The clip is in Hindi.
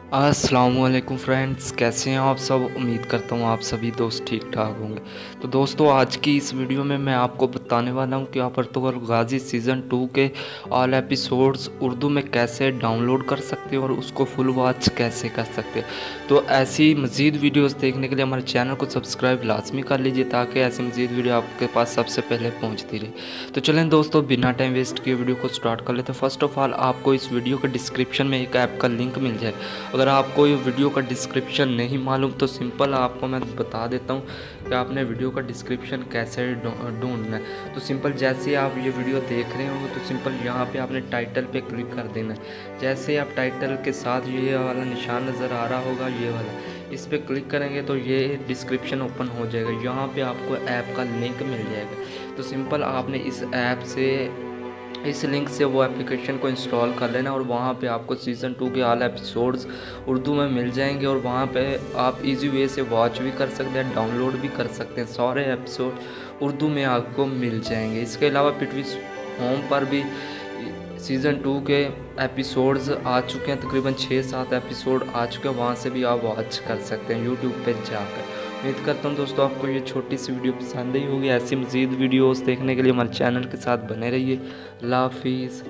अस्सलामुअलैकुम फ्रेंड्स, कैसे हैं आप सब। उम्मीद करता हूँ आप सभी दोस्त ठीक ठाक होंगे। तो दोस्तों, आज की इस वीडियो में मैं आपको बताने वाला हूँ कि आप अर्तुगरुल गाजी सीज़न 2 के ऑल एपिसोड्स उर्दू में कैसे डाउनलोड कर सकते हैं और उसको फुल वॉच कैसे कर सकते हैं। तो ऐसी मज़ीद वीडियोस देखने के लिए हमारे चैनल को सब्सक्राइब लाजमी कर लीजिए ताकि ऐसी मज़ीद वीडियो आपके पास सबसे पहले पहुँचती रहे। तो चलें दोस्तों, बिना टाइम वेस्ट किए वीडियो को स्टार्ट कर लेते हैं। फर्स्ट ऑफ ऑल आपको इस वीडियो के डिस्क्रिप्शन में एक ऐप का लिंक मिल जाए। अगर आपको ये वीडियो का डिस्क्रिप्शन नहीं मालूम तो सिंपल आपको मैं बता देता हूँ कि आपने वीडियो का डिस्क्रिप्शन कैसे ढूंढना है। तो सिंपल जैसे आप ये वीडियो देख रहे होंगे तो सिंपल यहाँ पे आपने टाइटल पे क्लिक कर देना है। जैसे आप टाइटल के साथ ये वाला निशान नज़र आ रहा होगा, ये वाला, इस पर क्लिक करेंगे तो ये डिस्क्रिप्शन ओपन हो जाएगा। यहाँ पे आपको ऐप का लिंक मिल जाएगा। तो सिंपल आपने इस लिंक से वो एप्लीकेशन को इंस्टॉल कर लेना और वहाँ पे आपको सीज़न 2 के ऑल एपिसोड्स उर्दू में मिल जाएंगे और वहाँ पे आप इजी वे से वॉच भी कर सकते हैं, डाउनलोड भी कर सकते हैं। सारे एपिसोड उर्दू में आपको मिल जाएंगे। इसके अलावा पिटवी होम पर भी सीज़न 2 के एपिसोड्स आ चुके हैं, तकरीबन 6-7 एपिसोड आ चुके हैं। वहाँ से भी आप वॉच कर सकते हैं यूट्यूब पे जाकर। उम्मीद करता हूँ दोस्तों आपको ये छोटी सी वीडियो पसंद ही होगी। ऐसी मज़ीद वीडियोस देखने के लिए हमारे चैनल के साथ बने रहिए। अल्लाह हाफिज़।